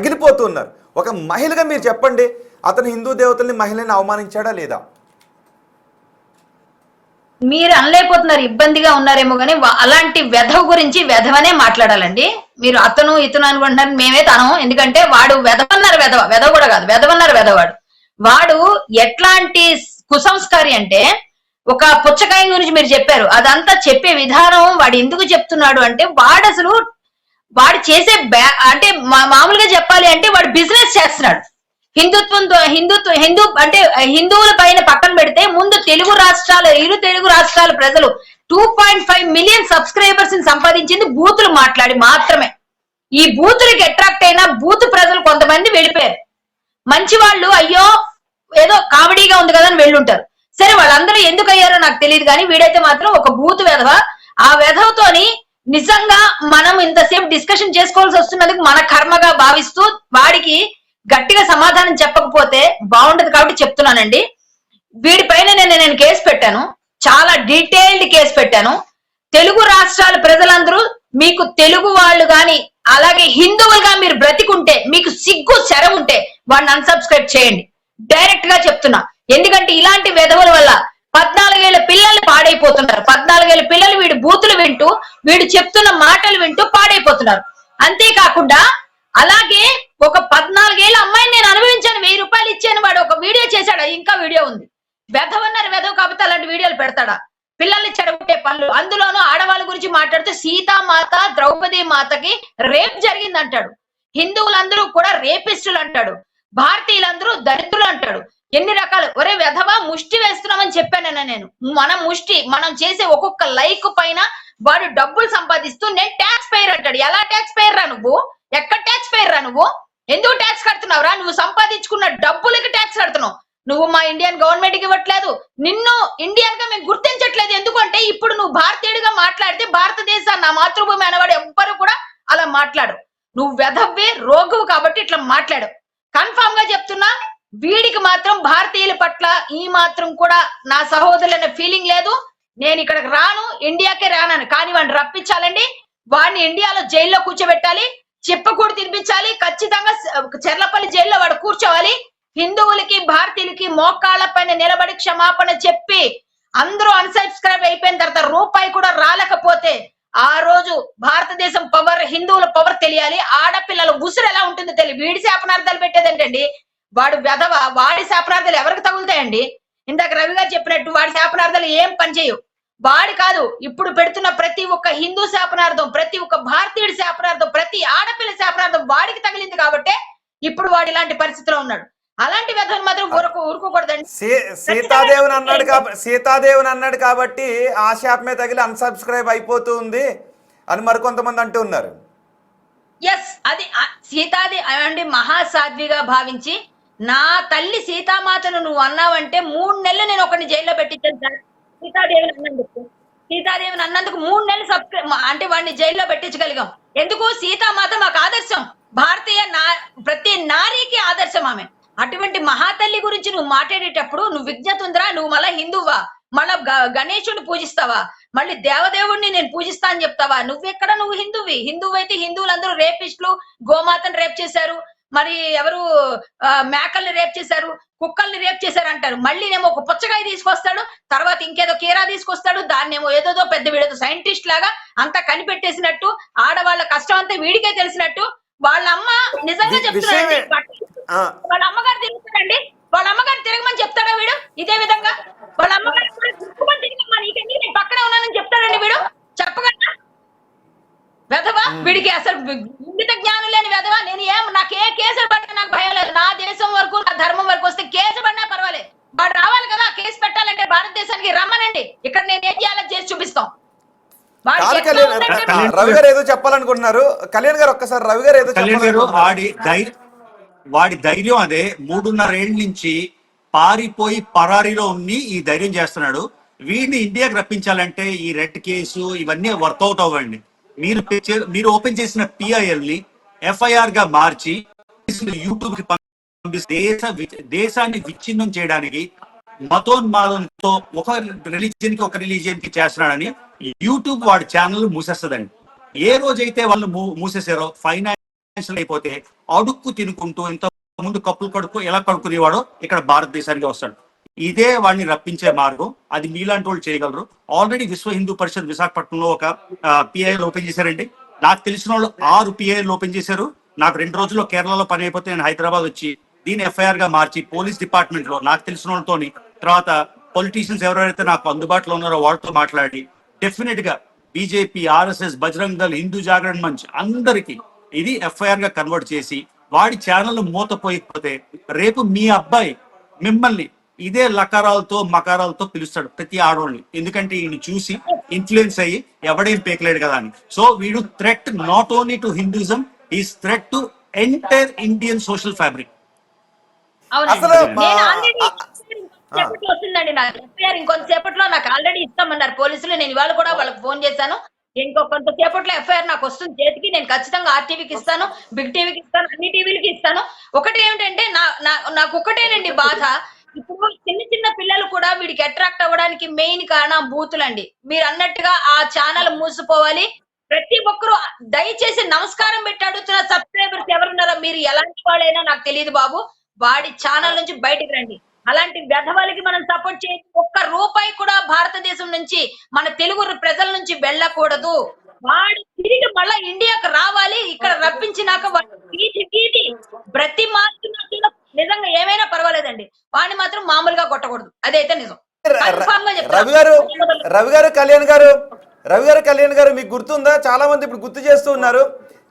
రగిలిపోతున్నారు. ఒక మహిళగా మీరు చెప్పండి, అతను హిందూ దేవతల్ని మహిళని అవమానించాడా లేదా? మీరు అనలేకపోతున్నారు, ఇబ్బందిగా ఉన్నారేమో కానీ అలాంటి వెధవ గురించి వెధవనే మాట్లాడాలండి. మీరు అతను ఇతను అనుకుంటున్నారు, మేమే తనం. ఎందుకంటే వాడు వెధవన్నారు, వెధవ కూడా కాదు, వెధవన్నారు వెధవాడు. వాడు ఎట్లాంటి కుసంస్కారి అంటే, ఒక పుచ్చకాయ గురించి మీరు చెప్పారు, అదంతా చెప్పే విధానం వాడు ఎందుకు చెప్తున్నాడు అంటే, వాడు అసలు వాడు చేసే అంటే మామూలుగా చెప్పాలి అంటే వాడు బిజినెస్ చేస్తున్నాడు. హిందూ అంటే హిందువుల పైన పక్కన పెడితే ముందు ఇరు తెలుగు రాష్ట్రాల ప్రజలు 2.5 మిలియన్ సబ్స్క్రైబర్స్ ని సంపాదించింది బూతులు మాట్లాడి మాత్రమే. ఈ బూతులకి అట్రాక్ట్ అయిన బూత్ ప్రజలు కొంతమంది వెళ్ళిపోయారు. మంచి వాళ్ళు అయ్యో ఏదో కామెడీగా ఉంది కదా అని వెళ్ళుంటారు. సరే, వాళ్ళందరూ ఎందుకు అయ్యారో నాకు తెలియదు కానీ వీడైతే మాత్రం ఒక బూత్ వెధవ. ఆ వెధవతోని నిజంగా మనం ఇంతసేపు డిస్కషన్ చేసుకోవాల్సి వస్తున్నందుకు మన కర్మగా భావిస్తూ వాడికి గట్టిగా సమాధానం చెప్పకపోతే బాగుండదు కాబట్టి చెప్తున్నానండి. వీడిపైన నేను కేసు పెట్టాను, చాలా డీటెయిల్డ్ కేసు పెట్టాను. తెలుగు రాష్ట్రాల ప్రజలందరూ, మీకు తెలుగు వాళ్ళు గాని అలాగే హిందువులుగా మీరు బ్రతికుంటే, మీకు సిగ్గు శర ఉంటే వాడిని అన్సబ్స్క్రైబ్ చేయండి. డైరెక్ట్ గా చెప్తున్నా. ఎందుకంటే ఇలాంటి వెధవుల వల్ల 14 ఏళ్ల పిల్లలు పాడైపోతున్నారు. 14 ఏళ్ల పిల్లలు వీడి బూతులు వింటూ, వీడు చెప్తున్న మాటలు వింటూ పాడైపోతున్నారు. అంతేకాకుండా అలాగే ఒక 14 ఏళ్ల అమ్మాయిని నేను అనుభవించాను, 1000 రూపాయలు ఇచ్చాను. వాడు ఒక వీడియో చేశాడు, ఇంకా వీడియో ఉంది. వెధవన్నారు వెధవ కాబట్టి అలాంటి వీడియోలు పెడతాడా? పిల్లల్ని చెడగొట్టే పనులు, అందులోనూ ఆడవాళ్ళ గురించి మాట్లాడుతూ సీతామాత ద్రౌపది మాతకి రేప్ జరిగింది అంటాడు. హిందువులందరూ కూడా రేపిస్టులు అంటాడు. భారతీయులందరూ దరిద్రులు అంటాడు. ఎన్ని రకాలు. ఒరే వెధవ, ముష్టి వేస్తున్నామని చెప్పానన్నా నేను. మనం చేసే ఒక్కొక్క లైక్ పైన వాడు డబ్బులు సంపాదిస్తూ నేను ట్యాక్స్ పేయర్ అంటాడు. ఎలా ట్యాక్స్ పేయర్ రా నువ్వు? ఎక్కడ ట్యాక్స్ పేయర్ రా నువ్వు? ఎందుకు ట్యాక్స్ కడుతున్నావురా? నువ్వు సంపాదించుకున్న డబ్బులకి ట్యాక్స్ కడుతున్నావు. నువ్వు మా ఇండియన్ గవర్నమెంట్ కి ఇవ్వట్లేదు, నిన్ను ఇండియన్ గా మేము గుర్తించట్లేదు. ఎందుకంటే ఇప్పుడు నువ్వు భారతీయుడిగా మాట్లాడితే భారతదేశాన్ని, నా మాతృభూమి అనేవాడు ఎవ్వరు కూడా అలా మాట్లాడు. నువ్వు వెధవ్వే రోగువు కాబట్టి ఇట్లా మాట్లాడు. కన్ఫామ్ గా చెప్తున్నా, వీడికి మాత్రం భారతీయుల పట్ల ఈ మాత్రం కూడా నా సహోదరులనే ఫీలింగ్ లేదు. నేను ఇక్కడికి రాను, ఇండియాకే రానని. కానీ వాడిని రప్పించాలండి. వాడిని ఇండియాలో జైల్లో కూర్చోబెట్టాలి, చెప్పకూడి తినిపించాలి. ఖచ్చితంగా చెర్లపల్లి జైల్లో వాడు కూర్చోవాలి. హిందువులకి భారతీయులకి మోకాళ్ళ పైన నిలబడి క్షమాపణ చెప్పి అందరూ అన్సబ్స్క్రైబ్ అయిపోయిన తర్వాత రూపాయి కూడా రాలేకపోతే ఆ రోజు భారతదేశం పవర్, హిందువుల పవర్ తెలియాలి. ఆడపిల్లల ఉసురు ఎలా ఉంటుందో తెలియదు. వీడి శాపనార్థాలు పెట్టేదేంటండి? వాడు వెధవ. వాడి శాపనార్థాలు ఎవరికి తగులుతాయండి? ఇందాక రవి గారు చెప్పినట్టు వాడి శాపనార్థాలు ఏం పనిచేయవు. వాడి కాదు, ఇప్పుడు పెడుతున్న ప్రతి ఒక్క హిందూ శాపనార్థం, ప్రతి ఒక్క భారతీయుడి శాపనార్థం, ప్రతి ఆడపిల్ల శాపనార్థం వాడికి తగిలింది కాబట్టి ఇప్పుడు వాడు ఇలాంటి పరిస్థితిలో ఉన్నాడు. అలాంటి వ్యధను మాత్రం ఊరుకోకూడదండి. సీతాదేవిని అన్నాడు కాబట్టి ఆ శాపమే తగిలి అన్సబ్స్క్రైబ్ అయిపోతుంది అని మరికొంతమంది అంటూ ఉన్నారు. ఎస్, అది సీతాదేవి అండి మహాసాధ్విగా భావించి, నా తల్లి సీతామాతను నువ్వు అన్నావంటే 3 నెలలు నేను ఒకరిని జైల్లో పెట్టించాను సార్. సీతాదేవిని అన్నందుకు 3 నెలలు అంటే వాడిని జైల్లో పెట్టించగలిగాం. ఎందుకు? సీతామాత మాకు ఆదర్శం. భారతీయ ప్రతి నారీకి ఆదర్శం ఆమె. అటువంటి మహాతల్లి గురించి నువ్వు మాట్లాడేటప్పుడు నువ్వు విజ్ఞత ఉందిరా? నువ్వు మళ్ళా హిందువా? మళ్ళా గణేశుడిని పూజిస్తావా? మళ్ళీ దేవదేవుడిని నేను పూజిస్తా అని చెప్తావా? నువ్వెక్కడ? నువ్వు హిందువు అయితే హిందువులందరూ రేపిస్టులు, గోమాతను రేప్ చేశారు, మరి ఎవరు మేకల్ని రేప్ చేశారు, కుక్కల్ని రేప్ చేశారు అంటారు. మళ్ళీ నేమో ఒక పుచ్చకాయ తీసుకొస్తాడు, తర్వాత ఇంకేదో కీరా తీసుకొస్తాడు, దాన్నేమో ఏదో పెద్ద వీడేదో సైంటిస్ట్ లాగా అంతా కనిపెట్టేసినట్టు, ఆడవాళ్ళ కష్టం అంతా వీడికే తెలిసినట్టు. వాళ్ళ అమ్మ నిజంగా చెప్తున్నాడండి, వాళ్ళ అమ్మగారు తిరుగుతాడండి. వాళ్ళ అమ్మగారు తిరగమని చెప్తాడా వీడు? ఇదే విధంగా వాళ్ళ అమ్మగారు తిరగమ్మా, నీకెందుకు నేను పక్కనే ఉన్నానని చెప్తాడండి వీడు? చెప్పగలరా? వెధవా వీడికి అసలు ఇంగిత జ్ఞానం లేని వెధవా. నాకే కేసులు పడినా నాకు భయం లేదు. నా దేశం వరకు, నా ధర్మం వరకు వస్తే కేసు పడినా పర్వాలేదు. వాడు రావాలి కదా, కేసు పెట్టాలంటే భారతదేశానికి రమ్మనండి. ఇక్కడ నేను ఏం చేయాలో చేసి చూపిస్తాం. రవి గారు ఏదో చెప్పాలనుకుంటున్నారు. కళ్యాణ్ గారు ఒక్కసారి రవి గారు ఏదో చెప్పారు. వాడి ధైర్యం అదే. 3.5 ఏళ్ల నుంచి పారిపోయి పరారీలో ఉన్ని ఈ ధైర్యం చేస్తున్నాడు. వీడిని ఇండియాకి రప్పించాలంటే ఈ రెడ్ కేసు ఇవన్నీ వర్కౌట్ అవ్వండి. మీరు ఓపెన్ చేసిన PIL ని FIR గా మార్చి యూట్యూబ్ కి పంపిస్తే దేశాన్ని విచ్ఛిన్నం చేయడానికి మతోన్మాదంతో ఒక రిలీజియన్ కి చేస్తున్నాడని యూట్యూబ్ వాడి ఛానల్ మూసేస్తుందండి. ఏ రోజైతే వాళ్ళు మూసేసారో అయిపోతే అడుక్కు తినుకుంటూ ఇంత ముందు కప్పులు కడుక్కు ఎలా కడుక్కునేవాడో ఇక్కడ భారతదేశానికి వస్తాడు. ఇదే వాడిని రప్పించే మార్గం. అది మీలాంటి వాళ్ళు చేయగలరు. ఆల్రెడీ విశ్వ హిందూ పరిషత్ విశాఖపట్నంలో ఒక పిఐఎల్ ఓపెన్ చేశారండి. నాకు తెలిసిన వాళ్ళు 6 పిఐఎల్ ఓపెన్ చేశారు. నాకు 2 రోజుల్లో కేరళలో పని అయిపోతే నేను హైదరాబాద్ వచ్చి దీన్ని ఎఫ్ఐఆర్ గా మార్చి పోలీస్ డిపార్ట్మెంట్ లో నాకు తెలిసిన వాళ్ళతోని, తర్వాత పొలిటీషియన్స్ ఎవరైతే నాకు అందుబాటులో ఉన్నారో వాళ్ళతో మాట్లాడి డెఫినెట్ గా బీజేపీ, ఆర్ఎస్ఎస్, బజరంగ్ దళ్, హిందూ జాగరణ మంచ్ అందరికీ ఇది ఎఫ్ఐఆర్ గా కన్వర్ట్ చేసి వాడి ఛానల్ మూతపోయిపోతే రేపు మీ అబ్బాయి మిమ్మల్ని ఇదే లకారాలతో మకారాలతో పిలుస్తాడు ప్రతి ఆడవాళ్ళని. ఎందుకంటే ఈయన చూసి ఇన్ఫ్లుయెన్స్ అయ్యి ఎవడేం పేకలేడు కదా అని. సో వీడు threat not only to Hinduism, is threat to entire Indian social fabric. అసలు వస్తుందండి నాకు ఎఫ్ఐఆర్ ఇంకొంతసేపట్లో నాకు ఆల్రెడీ ఇస్తామన్నారు పోలీసులు. నేను ఇవాళ కూడా వాళ్ళకి ఫోన్ చేశాను. కొంతసేపట్లో ఎఫ్ఐఆర్ నాకు వస్తుంది చేతికి. నేను ఖచ్చితంగా ఆర్టీవీకి ఇస్తాను, బిగ్ టీవీకి ఇస్తాను, అన్ని టీవీలకి ఇస్తాను. ఒకటి ఏమిటంటే నాకు ఒకటేనండి బాధ. ఇప్పుడు చిన్న చిన్న పిల్లలు కూడా వీడికి అట్రాక్ట్ అవ్వడానికి మెయిన్ కారణం బూతులండి. మీరు అన్నట్టుగా ఆ ఛానల్ మూసిపోవాలి. ప్రతి ఒక్కరూ దయచేసి నమస్కారం పెట్టి అడుగుతున్న సబ్స్క్రైబర్స్ ఎవరున్నారో మీరు ఎలాంటి వాళ్ళైనా నాకు తెలియదు బాబు, వాడి ఛానల్ నుంచి బయటకు రండి. అలాంటి వ్యధవాళ్ళకి మనం సపోర్ట్ చేసి ఒక్క రూపాయి కూడా భారతదేశం నుంచి మన తెలుగు ప్రజల నుంచి వెళ్ళకూడదు. వాడు తిరిగి మళ్ళా ఇండియాకు రావాలి. ఇక్కడ రప్పించినాక వీధి ప్రతి మార్చున్నా నిజంగా ఏమైనా పర్వాలేదండి, వాడిని మాత్రం మామూలుగా కొట్టకూడదు. అదైతే నిజం. రవి గారు కళ్యాణ్ గారు మీకు గుర్తుందా? చాలా మంది ఇప్పుడు గుర్తు చేస్తూ ఉన్నారు.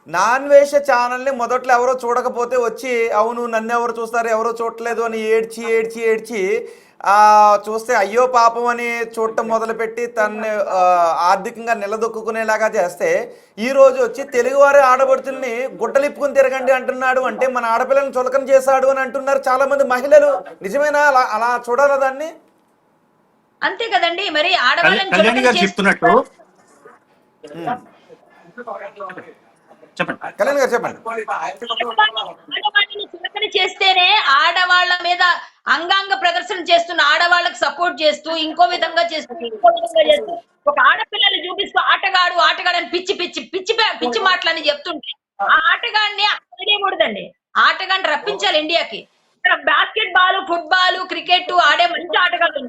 నాన్ వేష ఛానల్ని మొదట్లో ఎవరో చూడకపోతే వచ్చి అవును నన్ను ఎవరు చూస్తారు, ఎవరో చూడలేదు అని ఏడ్చి ఏడ్చి ఏడ్చి చూస్తే అయ్యో పాపం అని చూడటం మొదలుపెట్టి తన్ని ఆర్థికంగా నిలదొక్కునేలాగా చేస్తే ఈ రోజు వచ్చి తెలుగువారి ఆడబడుతుల్ని గుడ్డలిప్పుకుని తిరగండి అంటున్నాడు. అంటే మన ఆడపిల్లని చులకన చేశాడు అని అంటున్నారు చాలా మంది మహిళలు. నిజమేనా? అలా చూడాలా దాన్ని? అంతే కదండి. మరి కళ్యాణి గారు చెప్తున్నట్టు చెప్పండి. కళ్యాణ్ గారు చెప్పండి. ఆడవాళ్ళని చులకన చేస్తేనే ఆడవాళ్ళ మీద అంగాంగ ప్రదర్శన చేస్తున్న ఆడవాళ్ళకి సపోర్ట్ చేస్తూ ఇంకో విధంగా చేస్తూ ఒక ఆడపిల్లలు చూపిస్తూ ఆటగాడు అని పిచ్చి మాటలని చెప్తుంటే ఆ ఆటగాడిని అక్కడేయకూడదండి. ఆటగాడిని రప్పించాలి ఇండియాకి. ఇక్కడ బాస్కెట్ బాల్, ఫుట్బాల్, క్రికెట్ ఆడే మంచి ఆటగాళ్ళు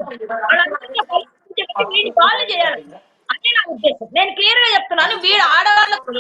బాల్ చేయాలి. అదే నా ఉద్దేశం. నేను క్లియర్ గా చెప్తున్నాను. వీడు ఆడవాళ్ళకు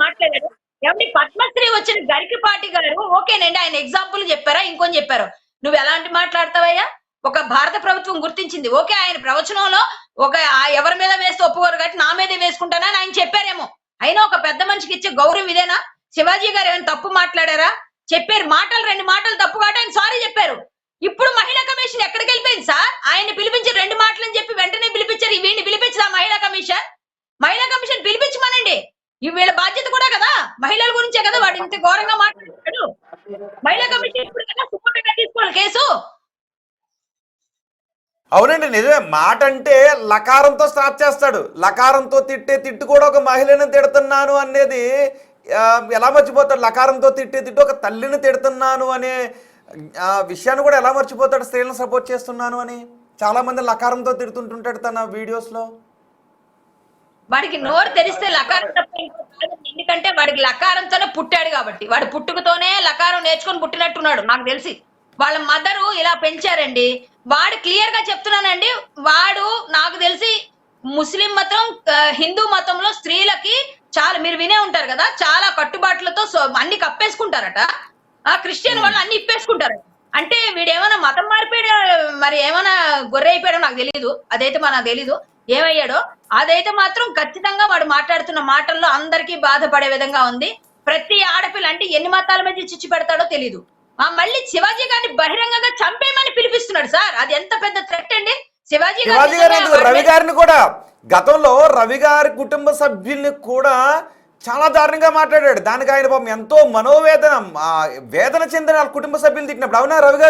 మాట్లాడారు. ఎవరి పద్మశ్రీ వచ్చిన గరికపాటి గారు ఓకేనండి, ఆయన ఎగ్జాంపుల్ చెప్పారా ఇంకొని చెప్పారు. నువ్వు ఎలాంటి మాట్లాడతావయ్యా? ఒక భారత ప్రభుత్వం గుర్తించింది. ఓకే, ఆయన ప్రవచనంలో ఒక ఎవరి మీద వేస్తే ఒప్పుకోరు కాబట్టి నా మీదే వేసుకుంటానని ఆయన చెప్పారేమో. అయినా ఒక పెద్ద మనిషికి ఇచ్చే గౌరవం ఇదేనా? శివాజీ గారు ఏమైనా తప్పు మాట్లాడారా? చెప్పారు. 2 మాటలు తప్పు కాబట్టి ఆయన సారీ చెప్పారు. ఇప్పుడు మహిళా కమిషన్ ఎక్కడికి వెళ్ళిపోయింది సార్? ఆయన్ని పిలిపించి 2 మాటలని చెప్పి వెంటనే పిలిపించారు. వీడిని పిలిపించదా మహిళా కమిషన్ పిలిపించమనండి. వీళ్ళ బాధ్యత కూడా కదా, మహిళల గురించే కదా వాడు ఇంత ఘోరంగా మాట్లాడుతున్నాడు. మహిళా కమిషన్ ఇప్పుడు కదా సుమోటోగా తీసుకోవాలి కేసు. అవునండి, నిజమే. మాట అంటే లకారంతో స్టార్ట్ చేస్తాడు. లకారంతో తిట్టు కూడా ఒక మహిళను తిడుతున్నాను అనేది ఎలా మర్చిపోతాడు? లకారంతో తిట్టు ఒక తల్లిని తిడుతున్నాను అనే విషయాన్ని కూడా ఎలా మర్చిపోతాడు? స్త్రీలను సపోర్ట్ చేస్తున్నాను అని చాలా మంది లకారంతో తిడుతుంటుంటాడు తన వీడియోస్ లో. వాడికి నోరు తెరిస్తే లకారం తప్ప ఎందుకంటే వాడికి లకారంతోనే పుట్టాడు కాబట్టి, వాడు పుట్టుకతోనే లకారం నేర్చుకొని పుట్టినట్టున్నాడు నాకు తెలిసి. వాళ్ళ మదరు ఇలా పెంచారండి. వాడు క్లియర్ గా చెప్తున్నానండి, వాడు నాకు తెలిసి ముస్లిం మతం, హిందూ మతంలో స్త్రీలకి చాలా, మీరు వినే ఉంటారు కదా, చాలా కట్టుబాట్లతో అన్ని కప్పేసుకుంటారట. క్రిస్టియన్ వాళ్ళు అన్ని ఇప్పేసుకుంటారట. అంటే వీడేమైనా మతం మారిపోయాడు, మరి ఏమైనా గొర్రె అయిపోయాడో నాకు తెలియదు. అదైతే మనకు తెలీదు ఏమయ్యాడో. అదైతే మాత్రం ఖచ్చితంగా వాడు మాట్లాడుతున్న మాటల్లో అందరికీ బాధపడే విధంగా ఉంది. ప్రతి ఆడపిల్ల అంటే ఎన్ని మతాల మీద చిచ్చు పెడతాడో తెలీదు. మళ్ళీ శివాజీ గారిని బహిరంగంగా చంపేయమని పిలిపిస్తున్నాడు సార్. అది ఎంత పెద్ద థ్రెట్ అండి. శివాజీ గారు రవి గారిని కూడా గతంలో రవి గారి కుటుంబ సభ్యుల్ని కూడా చాలా దారుణంగా మాట్లాడాడు. దానికి ఆయన పాపం ఎంతో మనోవేదన వేదన చెందిన కుటుంబ సభ్యులు తిట్టినప్పుడు. అవునా రవి గారు?